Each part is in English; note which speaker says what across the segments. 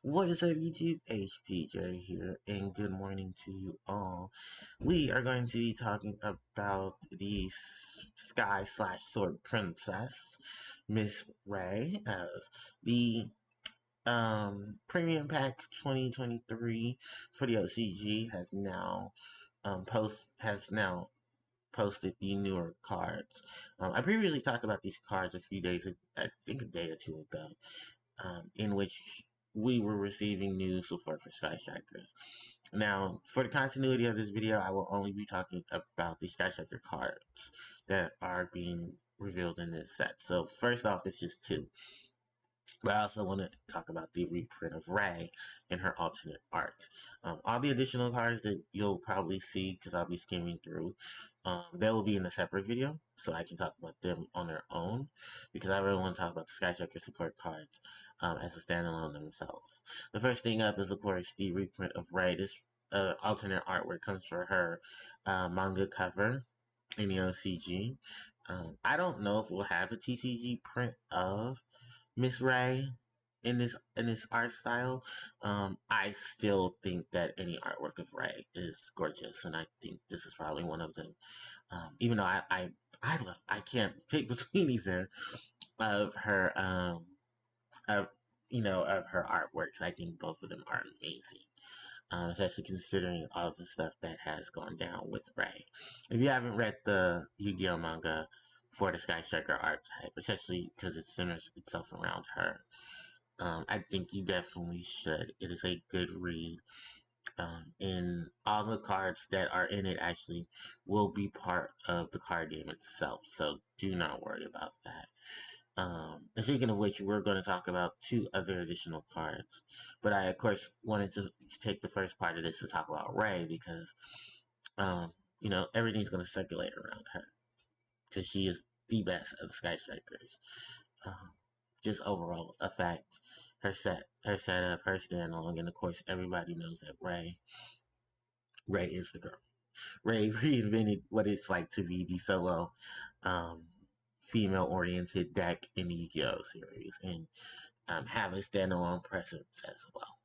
Speaker 1: What is up, YouTube? HPJ here, and good morning to you all. We are going to be talking about the Sky slash Sword Princess, Miss Ray, as the Premium Pack 2023 for the OCG has now posted the newer cards. I previously talked about these cards a few days, I think a day or two ago, in which we were receiving new support for Sky Strikers. Now, for the continuity of this video, I will only be talking about the Sky Striker cards that are being revealed in this set. So first off, it's just two. But I also want to talk about the reprint of Ray and her alternate art. All the additional cards that you'll probably see, because I'll be skimming through, they will be in a separate video, so I can talk about them on their own, because I really want to talk about the Sky Striker support cards as a standalone themselves. The first thing up is, of course, the reprint of Ray. This alternate artwork comes for her manga cover in the OCG. I don't know if we'll have a TCG print of Miss Ray in this art style. I still think that any artwork of Ray is gorgeous, and I think this is probably one of them. Even though I can't pick between either of her of of her artworks. I think both of them are amazing. Especially considering all of the stuff that has gone down with Ray. If you haven't read the Yu-Gi-Oh manga for the Sky Striker archetype, especially because it centers itself around her, I think you definitely should. It is a good read. And all the cards that are in it actually will be part of the card game itself, so do not worry about that. And speaking of which, we're going to talk about two other additional cards. But I, of course, wanted to take the first part of this to talk about Ray because, everything's going to circulate around her. Because she is the best of the Sky Strikers. Just overall effect, her setup, her standalone, and of course, everybody knows that Ray is the girl. Ray reinvented what it's like to be the solo, female-oriented deck in the Yu-Gi-Oh series, and have a standalone presence as well.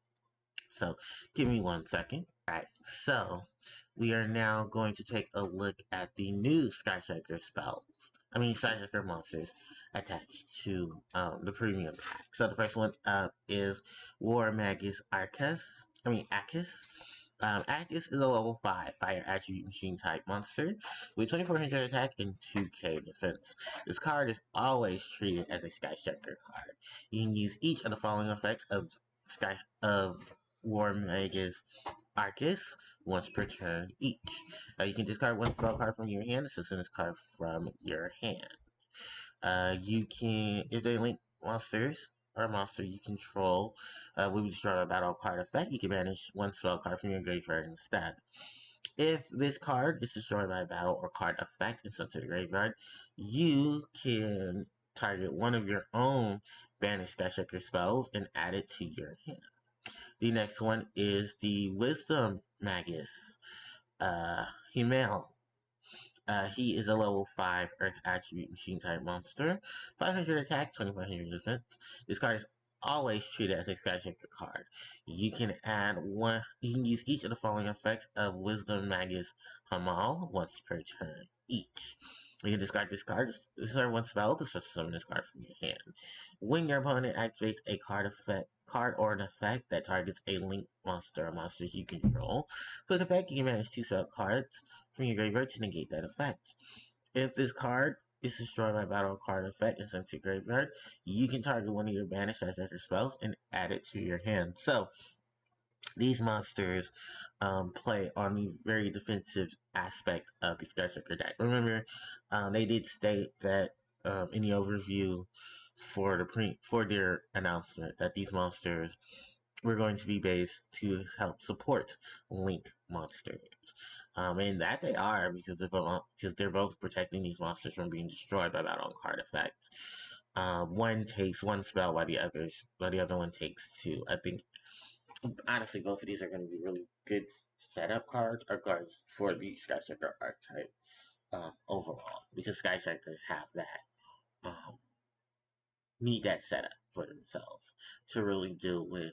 Speaker 1: So, give me 1 second. Alright, so we are now going to take a look at the new Sky Striker Sky Striker monsters attached to the premium pack. So the first one up is War Magus Arcus. Akis. Akis is a level 5 fire attribute machine type monster with 2400 attack and 2k defense. This card is always treated as a Sky Striker card. You can use each of the following effects of War Magus Arcus once per turn each. You can discard one spell card from your hand, assist this card from your hand. You can, if they link monsters or a monster you control will be destroyed by a battle card effect, you can banish one spell card from your graveyard instead. If this card is destroyed by a battle or card effect and sent to the graveyard, you can target one of your own banished Sky Striker spells and add it to your hand. The next one is the Wisdom Magus, Himmel. He is a level 5 Earth Attribute Machine type monster. 500 attack, 2500 defense. This card is always treated as a Sky Striker card. You can use each of the following effects of Wisdom Magus Hamal once per turn each. You can discard this card, discard one spell to summon this card from your hand. When your opponent activates a card or an effect that targets a linked monster or monsters you control, click effect, you can manage 2 spell cards from your graveyard to negate that effect. If this card is destroyed by battle card effect and sent to your graveyard, you can target one of your banished Sky Striker spells and add it to your hand. So, these monsters play on the very defensive aspect of the Sky Striker deck. Remember, they did state that in the overview for their announcement that these monsters were going to be based to help support Link monsters, and that they are because they're both protecting these monsters from being destroyed by battle card effects. One takes one spell while the other one takes two. I think honestly, both of these are going to be really good setup cards or cards for the Sky Striker archetype overall, because Sky Strikers have that need that setup for themselves to really deal with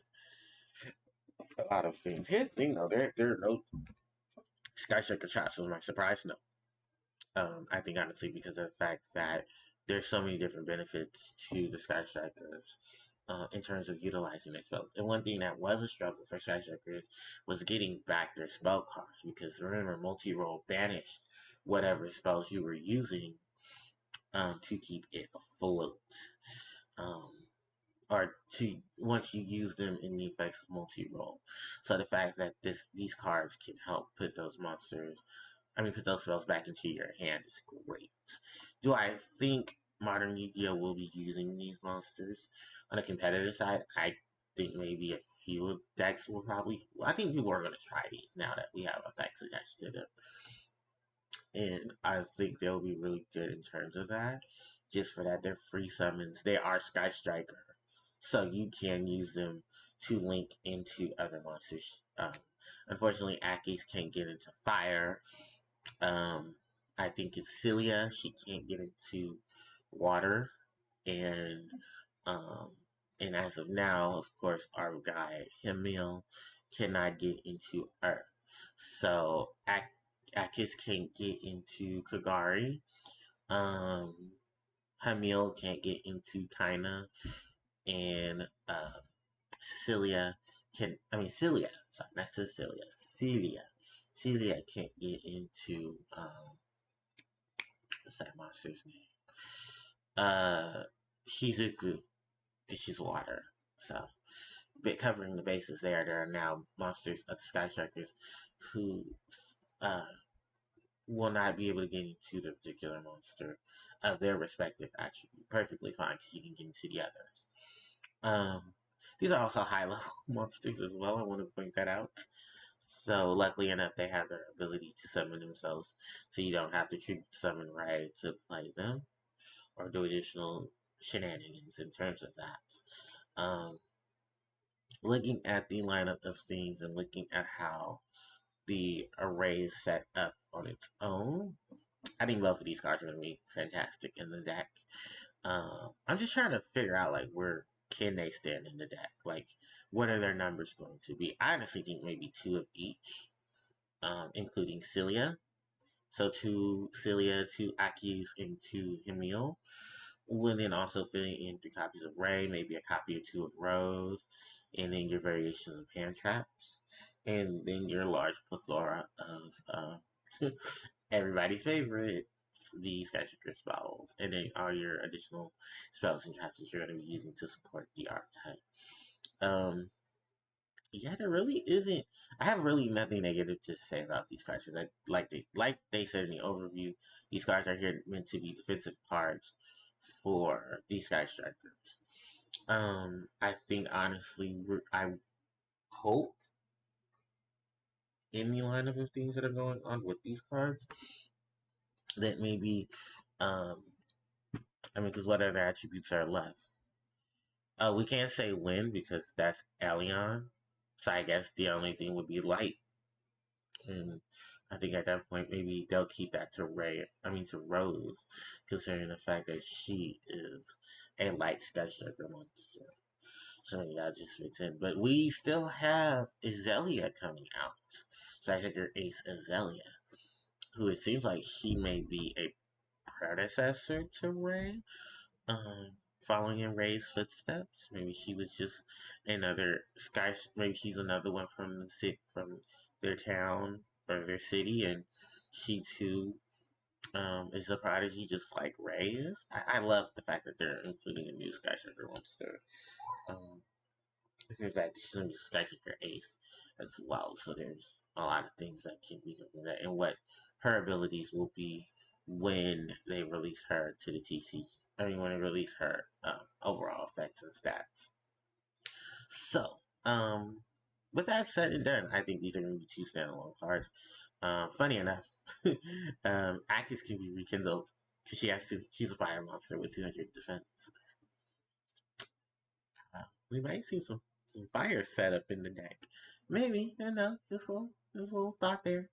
Speaker 1: a lot of things. Here's the thing though, there are no Sky Striker traps. Was my surprise? No. I think honestly because of the fact that there's so many different benefits to the Sky Strikers in terms of utilizing their spells. And one thing that was a struggle for Sky Strikers was getting back their spell cards because remember, multi-roll banished whatever spells you were using to keep it afloat. Um, or to once you use them in the effects of multi-roll. So the fact that these cards can help put those put those spells back into your hand is great. Do I think modern Yu-Gi-Oh will be using these monsters on a competitive side? I think maybe a few decks will probably. Well, I think people are going to try these now that we have effects attached to them, and I think they'll be really good in terms of that. Just for that, they're free summons. They are Sky Striker, so you can use them to link into other monsters. Unfortunately, Akis can't get into fire. Um, I think it's Celia. She can't get into water, and um, and as of now, of course, our guy Hemil cannot get into Earth. So Akis can't get into Kagari. Um, Hamil can't get into Kaina, and Celia Celia. Sorry, not Cecilia. Celia. Celia can't get into what's that monster's name? Shizuku. She's water. So, bit covering the bases there are now monsters of the Sky Strikers who uh, will not be able to get into the particular monster of their respective attribute. Perfectly fine because you can get into the others. These are also high level monsters as well. I want to point that out. So luckily enough, they have their ability to summon themselves, so you don't have to summon right to play them or do additional shenanigans in terms of that. Looking at the lineup of things and looking at how the array is set up on its own, I think both of these cards are going to be fantastic in the deck. I'm just trying to figure out like where can they stand in the deck? Like, what are their numbers going to be? I honestly think maybe two of each, including Celia. So two Celia, two Akis, and two Hemil. And then also filling in 3 copies of Ray, maybe a copy or two of Rose, and then your variations of hand traps, and then your large plethora of everybody's favorite, the Skyscraper spells, and then all your additional spells and traps that you're going to be using to support the archetype. Yeah, there really isn't. I have really nothing negative to say about these cards. Like they said in the overview, these cards are here meant to be defensive cards for these Sky Strikers. I think honestly, I hope in the lineup of things that are going on with these cards that maybe, um, because what other attributes are left? We can't say wind because that's Allion. So I guess the only thing would be light. And I think at that point maybe they'll keep that to to Rose, considering the fact that she is a light Sky Striker monster. So maybe that just fits in. But we still have Azalea coming out. Sky Striker Ace Azalea, who it seems like she may be a predecessor to Ray. Um, Following in Ray's footsteps. Maybe she was just another Maybe she's another one from their town or their city, and she too is a prodigy, just like Ray is. I love the fact that they're including a new Skyscraper monster. In fact, she's gonna be Skyscraper Ace as well. So there's a lot of things that can be from that, and what her abilities will be when they release her to the TC. When they release her overall effects and stats. So, with that said and done, I think these are going to be 2 standalone cards. Funny enough, Akis can be rekindled because she's a fire monster with 200 defense. We might see some fire setup in the deck. Maybe, I don't know, just a little thought there.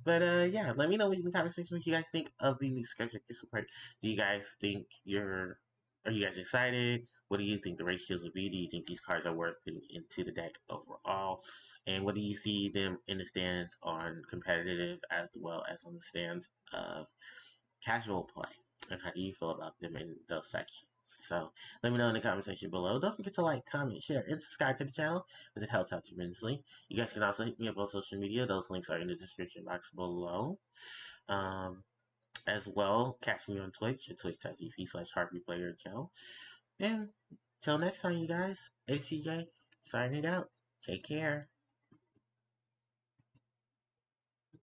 Speaker 1: But yeah, let me know in the comment section what you guys think of the new Skyscraper support. Do you guys think Are you guys excited? What do you think the ratios will be? Do you think these cards are worth putting into the deck overall? And what do you see them in the stands on competitive as well as on the stands of casual play? And how do you feel about them in those sections? So let me know in the comment section below. Don't forget to like, comment, share, and subscribe to the channel because it helps out tremendously. You guys can also hit me up on social media. Those links are in the description box below. As well, catch me on Twitch at twitch.tv/Harpie Player account. And till next time, you guys, HCJ signing out. Take care.